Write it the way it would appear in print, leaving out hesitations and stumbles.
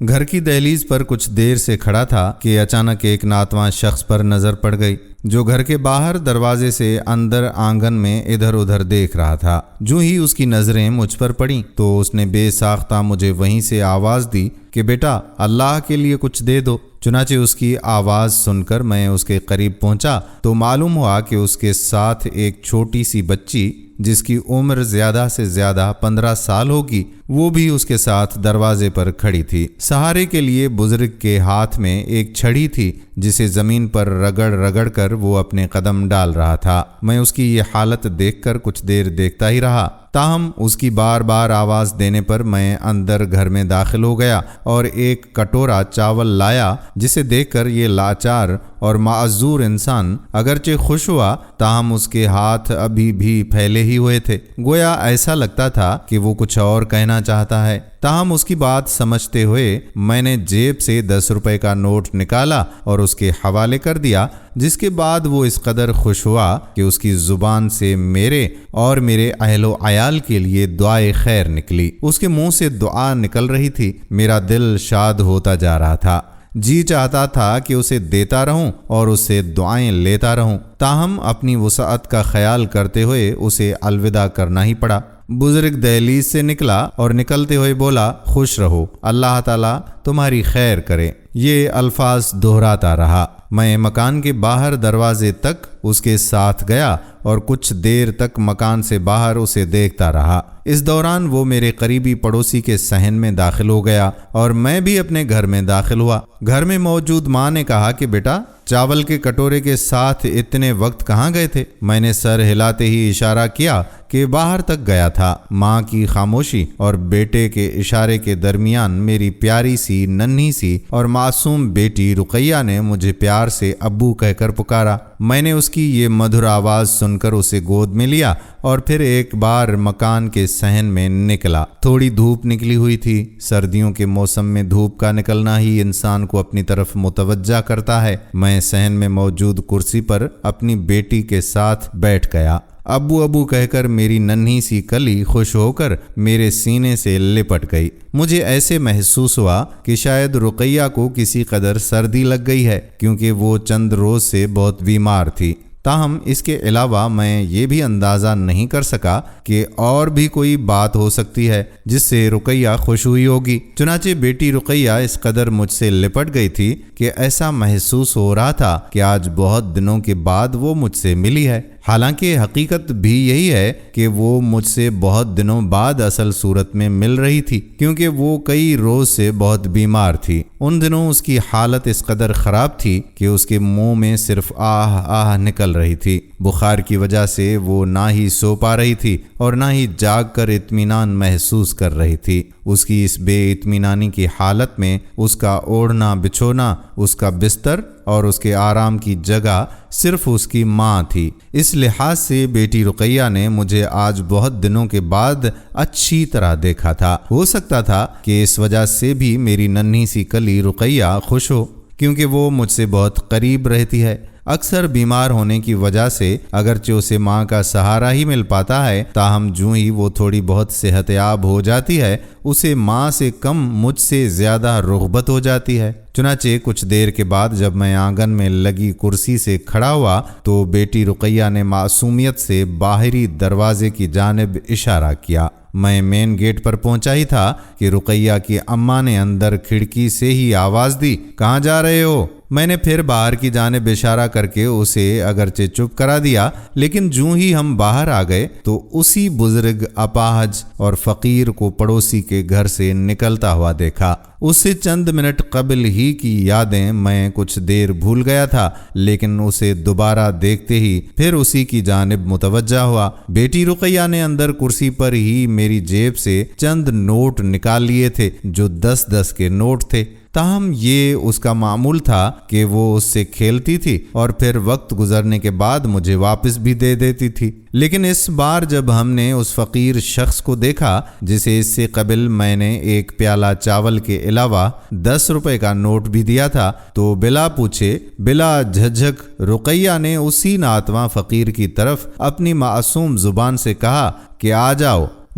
گھر کی دہلیز پر کچھ دیر سے کھڑا تھا کہ اچانک ایک ناتواں شخص پر نظر پڑ گئی جو گھر کے باہر دروازے سے اندر آنگن میں ادھر ادھر دیکھ رہا تھا۔ جو ہی اس کی نظریں مجھ پر پڑیں تو اس نے بے ساختہ مجھے وہیں سے آواز دی کہ بیٹا اللہ کے لیے کچھ دے دو۔ چنانچہ اس کی آواز سن کر میں اس کے قریب پہنچا تو معلوم ہوا کہ اس کے ساتھ ایک چھوٹی سی بچی جس کی عمر زیادہ سے زیادہ 15 سال ہوگی، وہ بھی اس کے ساتھ دروازے پر کھڑی تھی۔ سہارے کے لیے بزرگ کے ہاتھ میں ایک چھڑی تھی جسے زمین پر رگڑ رگڑ کر وہ اپنے قدم ڈال رہا تھا۔ میں اس کی یہ حالت دیکھ کر کچھ دیر دیکھتا ہی رہا، تاہم اس کی بار بار آواز دینے پر میں اندر گھر میں داخل ہو گیا اور ایک کٹورا چاول لایا، جسے دیکھ کر یہ لاچار اور معذور انسان اگرچہ خوش ہوا تاہم اس کے ہاتھ ابھی بھی پھیلے ہی ہوئے تھے، گویا ایسا لگتا تھا کہ وہ کچھ اور کہنا چاہتا ہے۔ تاہم اس کی بات سمجھتے ہوئے میں نے جیب سے 10 روپے کا نوٹ نکالا اور اس کے حوالے کر دیا، جس کے بعد وہ اس قدر خوش ہوا کہ اس کی زبان سے میرے اور میرے اہل و عیال کے لیے دعائے خیر نکلی۔ اس کے منہ سے دعا نکل رہی تھی، میرا دل شاد ہوتا جا رہا تھا، جی چاہتا تھا کہ اسے دیتا رہوں اور اس سے دعائیں لیتا رہوں، تاہم اپنی وسعت کا خیال کرتے ہوئے اسے الوداع کرنا ہی پڑا۔ بزرگ دہلیز سے نکلا اور نکلتے ہوئے بولا، خوش رہو، اللہ تعالیٰ تمہاری خیر کرے۔ یہ الفاظ دہراتا رہا۔ میں مکان کے باہر دروازے تک اس کے ساتھ گیا اور کچھ دیر تک مکان سے باہر اسے دیکھتا رہا۔ اس دوران وہ میرے قریبی پڑوسی کے صحن میں داخل ہو گیا اور میں بھی اپنے گھر میں داخل ہوا۔ گھر میں موجود ماں نے کہا کہ بیٹا، چاول کے کٹورے کے ساتھ اتنے وقت کہاں گئے تھے؟ میں نے سر ہلاتے ہی اشارہ کیا کہ باہر تک گیا تھا۔ ماں کی خاموشی اور بیٹے کے اشارے کے درمیان میری پیاری سی ننھی سی اور معصوم بیٹی رقیہ نے مجھے پیار سے ابو کہہ کر پکارا۔ میں نے اس کی یہ مدھر آواز سن کر اسے گود میں لیا اور پھر ایک بار مکان کے صحن میں نکلا۔ تھوڑی دھوپ نکلی ہوئی تھی۔ سردیوں کے موسم میں دھوپ کا نکلنا ہی انسان کو اپنی طرف متوجہ کرتا ہے۔ میں صحن میں موجود کرسی پر اپنی بیٹی کے ساتھ بیٹھ گیا۔ ابو ابو کہہ کر میری ننھی سی کلی خوش ہو کر میرے سینے سے لپٹ گئی۔ مجھے ایسے محسوس ہوا کہ شاید رقیہ کو کسی قدر سردی لگ گئی ہے، کیونکہ وہ چند روز سے بہت بیمار تھی۔ تاہم اس کے علاوہ میں یہ بھی اندازہ نہیں کر سکا کہ اور بھی کوئی بات ہو سکتی ہے جس سے رقیہ خوش ہوئی ہوگی۔ چنانچہ بیٹی رقیہ اس قدر مجھ سے لپٹ گئی تھی کہ ایسا محسوس ہو رہا تھا کہ آج بہت دنوں کے بعد وہ مجھ سے ملی ہے۔ حالانکہ حقیقت بھی یہی ہے کہ وہ مجھ سے بہت دنوں بعد اصل صورت میں مل رہی تھی، کیونکہ وہ کئی روز سے بہت بیمار تھی۔ ان دنوں اس کی حالت اس قدر خراب تھی کہ اس کے منہ میں صرف آہ آہ نکل رہی تھی۔ بخار کی وجہ سے وہ نہ ہی سو پا رہی تھی اور نہ ہی جاگ کر اطمینان محسوس کر رہی تھی۔ اس کی اس بے اطمینانی کی حالت میں اس کا اوڑھنا بچھونا، اس کا بستر اور اس کے آرام کی جگہ صرف اس کی ماں تھی۔ اس لحاظ سے بیٹی رقیہ نے مجھے آج بہت دنوں کے بعد اچھی طرح دیکھا تھا۔ ہو سکتا تھا کہ اس وجہ سے بھی میری ننھی سی کلی رقیہ خوش ہو، کیونکہ وہ مجھ سے بہت قریب رہتی ہے۔ اکثر بیمار ہونے کی وجہ سے اگرچہ اسے ماں کا سہارا ہی مل پاتا ہے، تاہم جو ہی وہ تھوڑی بہت صحت یاب ہو جاتی ہے، اسے ماں سے کم مجھ سے زیادہ رغبت ہو جاتی ہے۔ چنانچہ کچھ دیر کے بعد جب میں آنگن میں لگی کرسی سے کھڑا ہوا تو بیٹی رقیہ نے معصومیت سے باہری دروازے کی جانب اشارہ کیا۔ میں مین گیٹ پر پہنچا ہی تھا کہ رقیہ کی اماں نے اندر کھڑکی سے ہی آواز دی، کہاں جا رہے ہو؟ میں نے پھر باہر کی جانب اشارہ کر کے اسے اگرچہ چپ کرا دیا، لیکن جو ہی ہم باہر آ گئے تو اسی بزرگ اپاہج اور فقیر کو پڑوسی کے گھر سے نکلتا ہوا دیکھا۔ اس سے چند منٹ قبل ہی کی یادیں میں کچھ دیر بھول گیا تھا، لیکن اسے دوبارہ دیکھتے ہی پھر اسی کی جانب متوجہ ہوا۔ بیٹی رقیہ نے اندر کرسی پر ہی میری جیب سے چند نوٹ نکال لیے تھے جو 10-10 کے نوٹ تھے۔ تاہم یہ اس کا معمول تھا کہ وہ اس سے کھیلتی تھی اور پھر وقت گزرنے کے بعد مجھے واپس بھی دے دیتی تھی۔ لیکن اس بار جب ہم نے اس فقیر شخص کو دیکھا جسے اس سے قبل میں نے ایک پیالہ چاول کے علاوہ 10 روپے کا نوٹ بھی دیا تھا، تو بلا پوچھے بلا جھجھک رقیہ نے اسی ناتواں فقیر کی طرف اپنی معصوم زبان سے کہا کہ آ جاؤ،